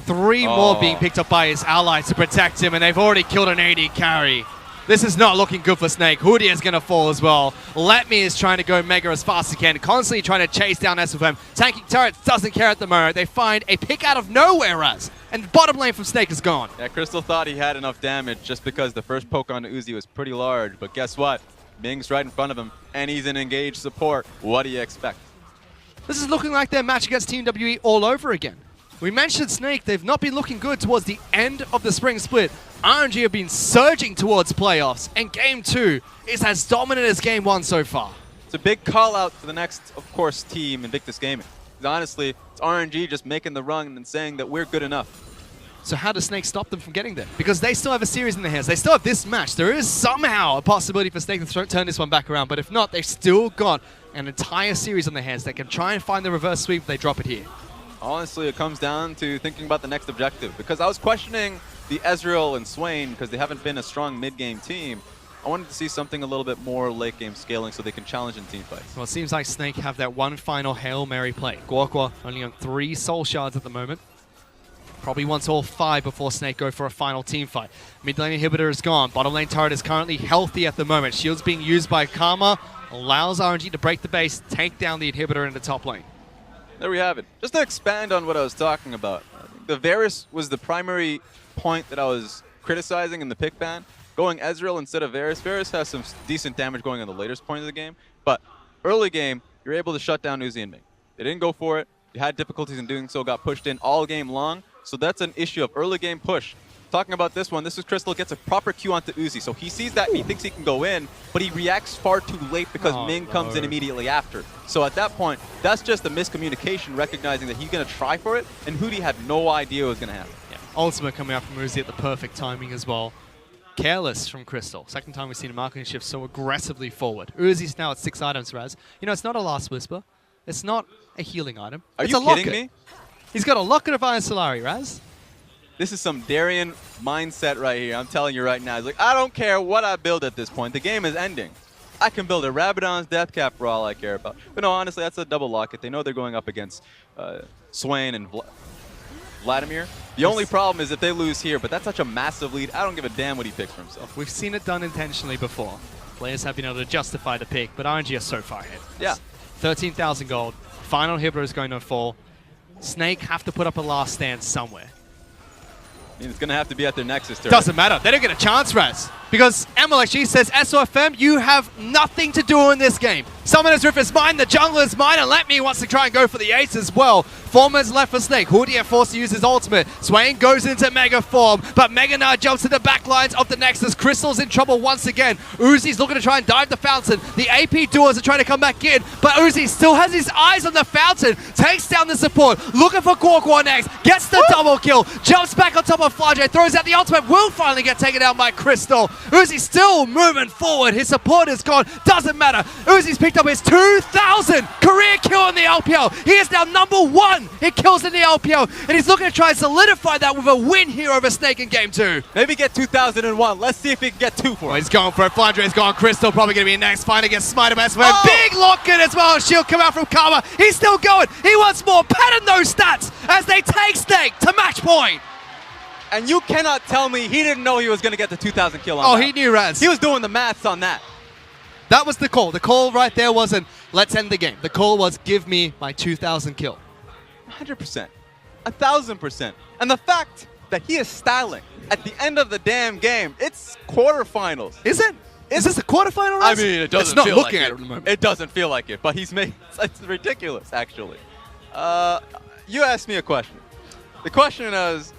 3 more being picked up by his allies to protect him, and they've already killed an AD carry. This is not looking good for Snake. Hudi is going to fall as well. Let Me is trying to go mega as fast as he can, constantly trying to chase down SFM. Tanking turrets doesn't care at the moment. They find a pick out of nowhere and the bottom lane from Snake is gone. Yeah, Crystal thought he had enough damage just because the first poke on Uzi was pretty large, but guess what? Ming's right in front of him, and he's in engaged support. What do you expect? This is looking like their match against Team WE all over again. We mentioned Snake, they've not been looking good towards the end of the spring split. RNG have been surging towards playoffs, and Game 2 is as dominant as Game 1 so far. It's a big call out for the next, of course, team, Invictus Gaming. Honestly, it's RNG just making the run and saying that we're good enough. So how does Snake stop them from getting there? Because they still have a series in their hands. They still have this match. There is somehow a possibility for Snake to turn this one back around. But if not, they've still got an entire series on their hands. They can try and find the reverse sweep if they drop it here. Honestly, it comes down to thinking about the next objective. Because I was questioning the Ezreal and Swain because they haven't been a strong mid-game team. I wanted to see something a little bit more late-game scaling so they can challenge in team fights. Well, it seems like Snake have that one final Hail Mary play. Guoguo only on 3 soul shards at the moment. Probably wants all 5 before Snake go for a final team fight. Mid lane inhibitor is gone. Bottom lane turret is currently healthy at the moment. Shield's being used by Karma. Allows RNG to break the base, take down the inhibitor in the top lane. There we have it. Just to expand on what I was talking about, I think the Varus was the primary point that I was criticizing in the pick ban. Going Ezreal instead of Varus. Varus has some decent damage going in the latest point of the game, but early game, you're able to shut down Uzi and Ming. They didn't go for it. They had difficulties in doing so, got pushed in all game long, so that's an issue of early game push. Talking about this one, this is Crystal gets a proper Q onto Uzi, so he sees that and he thinks he can go in, but he reacts far too late because Ming comes in immediately after. So at that point, that's just a miscommunication, recognizing that he's going to try for it, and Hootie had no idea what was going to happen. Yeah. Ultimate coming out from Uzi at the perfect timing as well. Careless from Crystal. Second time we've seen a marketing shift so aggressively forward. Uzi's now at 6 items, Raz. You know, it's not a Last Whisper. It's not a healing item. It's a you kidding locket. me? He's got a Locket of Iron Solari, Raz. This is some Darien mindset right here. I'm telling you right now. He's like, I don't care what I build at this point. The game is ending. I can build a Rabadon's Death Cap for all I care about. But no, honestly, that's a double locket. They know they're going up against Swain and Vladimir. The only problem is if they lose here, but that's such a massive lead. I don't give a damn what he picks for himself. We've seen it done intentionally before. Players have been able to justify the pick, but RNG are so far ahead. Yeah. 13,000 gold. Final Hibber is going to fall. Snake have to put up a last stand somewhere. I mean, it's going to have to be at their Nexus turret. Doesn't matter. They don't get a chance, Raz. Because MLXG says, SOFM, you have nothing to do in this game. Summoner's Rift is mine, the jungler is mine, and Let Me wants to try and go for the ace as well. Foreman's left for Snake. Hootie forced to use his ultimate. Swain goes into Mega form, but Mega now jumps to the back lines of the Nexus. Crystal's in trouble once again. Uzi's looking to try and dive the fountain. The AP duos are trying to come back in, but Uzi still has his eyes on the fountain. Takes down the support, looking for Gorgor next. Gets the double kill, jumps back on top of Flaje, throws out the ultimate, will finally get taken out by Crystal. Uzi's still moving forward. His support is gone. Doesn't matter. Uzi's picked up his 2,000 career kill in the LPL. He is now #1 in kills in the LPL, and he's looking to try and solidify that with a win here over Snake in Game 2. Maybe get 2001. Let's see if he can get 2 for it. He's going for it. Flandre's gone. Crystal probably going to be next. Fight against Smiter Best. Big lock-in as well. Shield come out from Karma. He's still going. He wants more. Pattern those stats as they take Snake to match point. And you cannot tell me he didn't know he was going to get the 2,000 kill on that. He knew, Raz. He was doing the maths on that. That was the call. The call right there wasn't, let's end the game. The call was, give me my 2,000 kill. 100%. 1,000%. And the fact that he is styling at the end of the damn game, it's quarterfinals. Is it? Is this a quarterfinal? I mean, it doesn't feel like it. At the moment. It doesn't feel like it, but he's made it's ridiculous, actually. You asked me a question. The question is,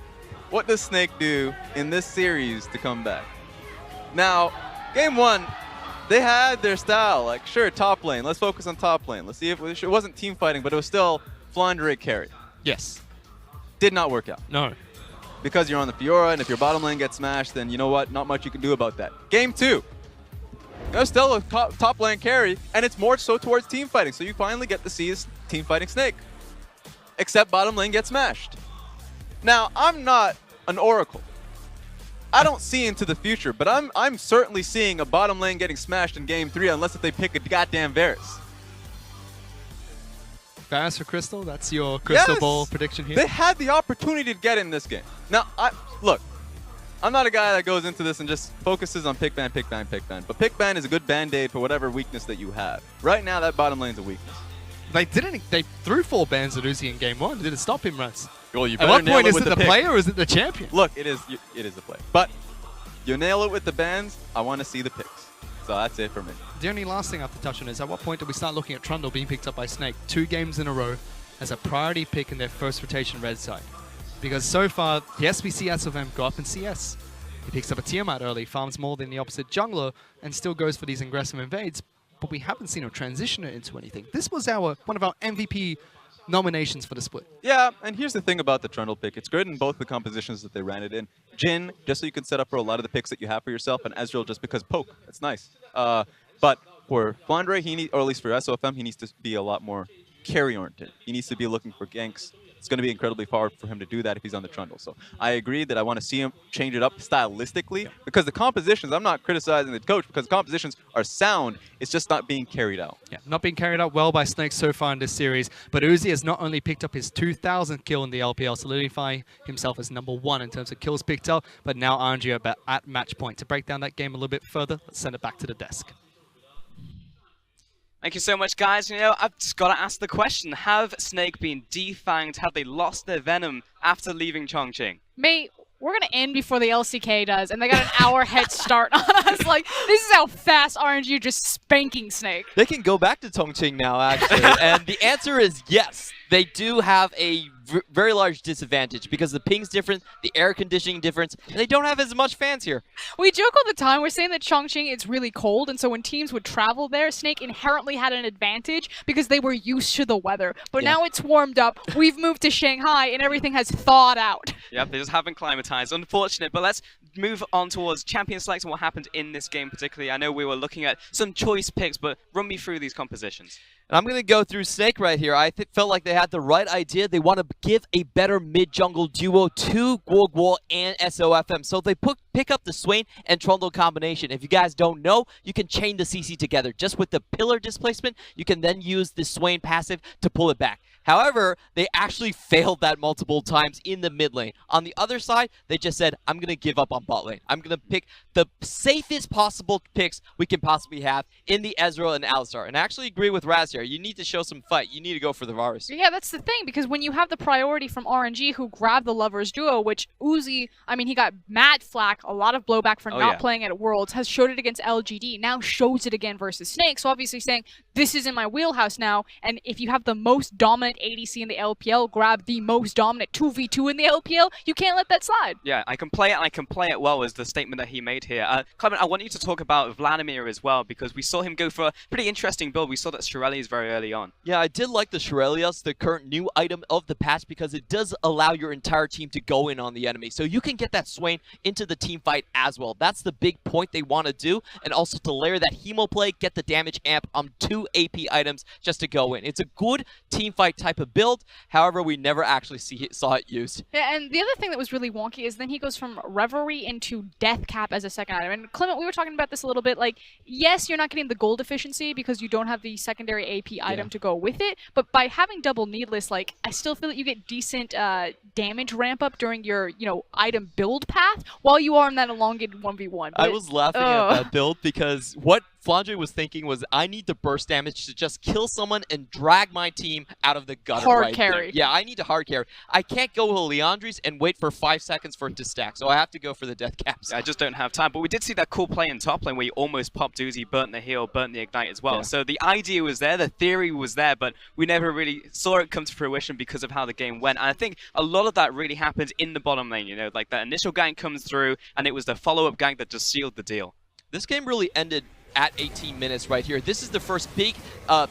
what does Snake do in this series to come back? Now, game 1, they had their style. Like, sure, top lane. Let's focus on top lane. Let's see if it wasn't team fighting, but it was still Flandre carry. Yes. Did not work out. No. Because you're on the Fiora, and if your bottom lane gets smashed, then you know what? Not much you can do about that. Game 2. There's still a top lane carry, and it's more so towards team fighting. So you finally get to see this team fighting Snake. Except bottom lane gets smashed. Now, I'm not an oracle. I don't see into the future, but I'm certainly seeing a bottom lane getting smashed in Game 3 unless if they pick a goddamn Varus. Varus for Crystal? That's your crystal ball prediction here? They had the opportunity to get in this game. Now, look, I'm not a guy that goes into this and just focuses on pick ban, pick ban, pick ban. But pick ban is a good band-aid for whatever weakness that you have. Right now, that bottom lane's a weakness. They threw 4 bans at Uzi in Game 1. Did it stop him, Rats? Well, you At better what nail point it is with it the pick. player or is it the champion? Look, it is the play. But you nail it with the bans, I want to see the picks. So that's it for me. The only last thing I have to touch on is, at what point do we start looking at Trundle being picked up by Snake 2 games in a row as a priority pick in their first rotation red side? Because so far, yes, we see SFM go up in CS. He picks up a Tiamat early, farms more than the opposite jungler, and still goes for these aggressive invades, but we haven't seen him transition it into anything. This was one of our MVP nominations for the split. Yeah, and here's the thing about the Trundle pick. It's good in both the compositions that they ran it in. Jhin, just so you can set up for a lot of the picks that you have for yourself, and Ezreal just because poke. That's nice. But for Flandre, or at least for SOFM, he needs to be a lot more carry-oriented. He needs to be looking for ganks. It's going to be incredibly hard for him to do that if he's on the Trundle. So I agree that I want to see him change it up stylistically because the compositions, I'm not criticizing the coach because the compositions are sound. It's just not being carried out. Yeah, not being carried out well by Snake so far in this series. But Uzi has not only picked up his 2,000th kill in the LPL, solidifying himself as #1 in terms of kills picked up, but now RNG are at match point. To break down that game a little bit further, let's send it back to the desk. Thank you so much, guys. You know, I've just got to ask the question. Have Snake been defanged? Have they lost their venom after leaving Chongqing? Mate, we're going to end before the LCK does, and they got an hour head start on us. Like, this is how fast RNG are just spanking Snake. They can go back to Chongqing now, actually. And the answer is yes. They do have a very large disadvantage because the ping's different, the air conditioning difference, and they don't have as much fans here. We joke all the time. We're saying that Chongqing it's really cold, and so when teams would travel there, Snake inherently had an advantage because they were used to the weather. But now it's warmed up. We've moved to Shanghai, and everything has thawed out. Yep, they just haven't climatized. Unfortunate, but let's move on towards champion select and what happened in this game particularly. I know we were looking at some choice picks, but run me through these compositions. And I'm going to go through Snake right here. I felt like they had the right idea. They want to give a better mid-jungle duo to Guoguo and SOFM. So they pick up the Swain and Trundle combination. If you guys don't know, you can chain the CC together. Just with the pillar displacement, you can then use the Swain passive to pull it back. However, they actually failed that multiple times in the mid lane. On the other side, they just said, I'm going to give up on bot lane. I'm going to pick the safest possible picks we can possibly have in the Ezreal and Alistar. And I actually agree with Raz here. You need to show some fight. You need to go for the Varus. Yeah, that's the thing, because when you have the priority from RNG who grabbed the Lovers duo, which Uzi, I mean, he got mad flack, a lot of blowback for not playing at Worlds, has showed it against LGD, now shows it again versus Snake. So obviously saying, this is in my wheelhouse now, and if you have the most dominant ADC in the LPL, grab the most dominant 2v2 in the LPL, you can't let that slide. Yeah, I can play it and I can play it well is the statement that he made here. Clement, I want you to talk about Vladimir as well, because we saw him go for a pretty interesting build. We saw that Shirelli's very early on. Yeah, I did like the Shirelias, the current new item of the patch, because it does allow your entire team to go in on the enemy. So you can get that Swain into the team fight as well. That's the big point they want to do, and also to layer that Hemo play, get the damage amp on 2 AP items just to go in. It's a good team fight type of build. However, we never actually saw it used. Yeah, and the other thing that was really wonky is then he goes from Reverie into Death Cap as a second item. And Clement, we were talking about this a little bit. Like, yes, you're not getting the gold efficiency because you don't have the secondary AP item to go with it. But by having double needless, like, I still feel that you get decent damage ramp up during your, item build path while you are in that elongated 1v1. I was laughing at that build because what Flandre was thinking was, I need to burst damage to just kill someone and drag my team out of the gutter hard carry. Yeah, I need to hard carry. I can't go with Leandri's and wait for 5 seconds for it to stack, so I have to go for the death caps. Yeah, I just don't have time. But we did see that cool play in top lane where he almost popped Uzi, burnt the heal, burnt the ignite as well. Yeah. So the idea was there, the theory was there, but we never really saw it come to fruition because of how the game went. And I think a lot of that really happened in the bottom lane, like that initial gank comes through, and it was the follow-up gank that just sealed the deal. This game really ended at 18 minutes right here. This is the first big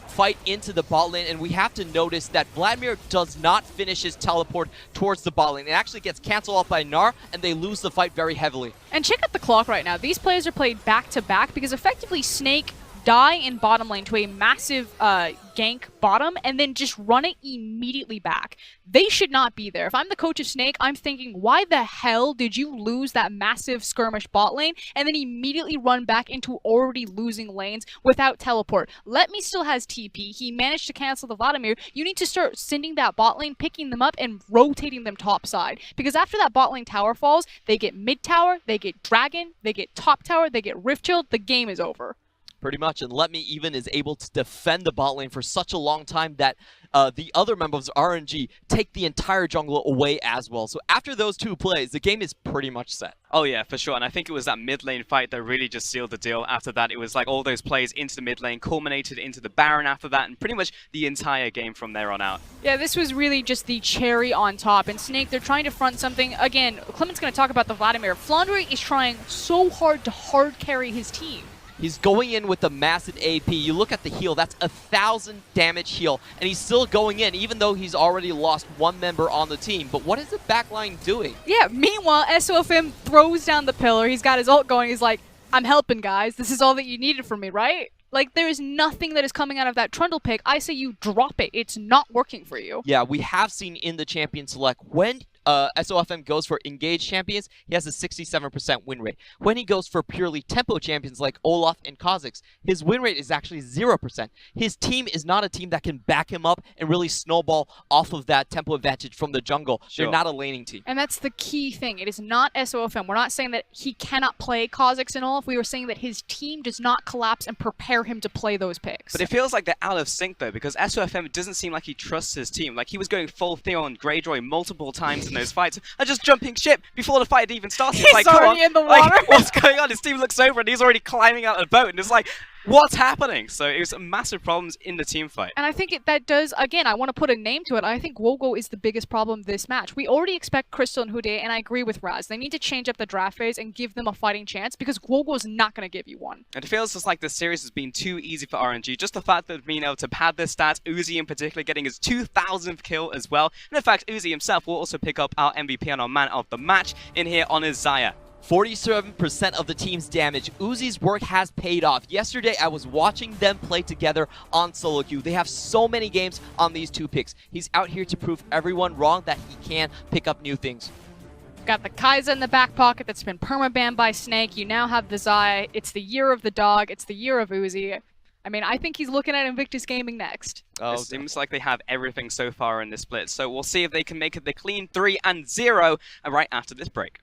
fight into the bot lane, and we have to notice that Vladimir does not finish his teleport towards the bot lane. It actually gets canceled off by Gnar, and they lose the fight very heavily. And check out the clock right now. These players are played back-to-back because effectively Snake die in bottom lane to a massive gank bottom and then just run it immediately back. They should not be there. If I'm the coach of Snake, I'm thinking, why the hell did you lose that massive skirmish bot lane and then immediately run back into already losing lanes without teleport? Let Me still has TP. He managed to cancel the Vladimir. You need to start sending that bot lane, picking them up, and rotating them top side. Because after that bot lane tower falls, they get mid tower, they get dragon, they get top tower, they get rift shield. The game is over. Pretty much, and Let Me even is able to defend the bot lane for such a long time that the other members of RNG take the entire jungle away as well. So after those 2 plays, the game is pretty much set. Oh yeah, for sure, and I think it was that mid lane fight that really just sealed the deal. After that, it was like all those plays into the mid lane, culminated into the Baron after that, and pretty much the entire game from there on out. Yeah, this was really just the cherry on top. And Snake, they're trying to front something. Again, Clement's going to talk about the Vladimir. Flandre is trying so hard to hard carry his team. He's going in with a massive AP. You look at the heal, that's 1,000 damage heal, and he's still going in, even though he's already lost 1 member on the team. But what is the backline doing? Yeah, meanwhile, SOFM throws down the pillar. He's got his ult going. He's like, I'm helping, guys. This is all that you needed from me, right? Like, there is nothing that is coming out of that Trundle pick. I say you drop it. It's not working for you. Yeah, we have seen in the Champion Select when SOFM goes for engaged champions, he has a 67% win rate. When he goes for purely tempo champions like Olaf and Kha'Zix, his win rate is actually 0%. His team is not a team that can back him up and really snowball off of that tempo advantage from the jungle. Sure. They're not a laning team. And that's the key thing. It is not SOFM. We're not saying that he cannot play Kha'Zix and Olaf. We were saying that his team does not collapse and prepare him to play those picks. But it feels like they're out of sync though, because SOFM, it doesn't seem like he trusts his team. Like he was going full Theo and Greyjoy multiple times in those fights, and just jumping ship before the fight had even started. It's He's like, come already on, in the like, water. what's going on? His team looks over and he's already climbing out of the boat, and it's like, what's happening? So it was massive problems in the team fight. And I think that does, again, I want to put a name to it. I think Wogo is the biggest problem this match. We already expect Crystal and Hude, and I agree with Raz. They need to change up the draft phase and give them a fighting chance, because Wogo's not going to give you one. And it feels just like the series has been too easy for RNG. Just the fact that being able to pad their stats, Uzi in particular getting his 2,000th kill as well. And in fact, Uzi himself will also pick up our MVP and our man of the match in here on his Xayah. 47% of the team's damage. Uzi's work has paid off. Yesterday, I was watching them play together on solo queue. They have so many games on these two picks. He's out here to prove everyone wrong that he can pick up new things. Got the Kai'Sa in the back pocket that's been permabanned by Snake. You now have the Xayah. It's the year of the dog. It's the year of Uzi. I mean, I think he's looking at Invictus Gaming next. Oh, it seems like they have everything so far in this split. So we'll see if they can make it the clean 3-0 right after this break.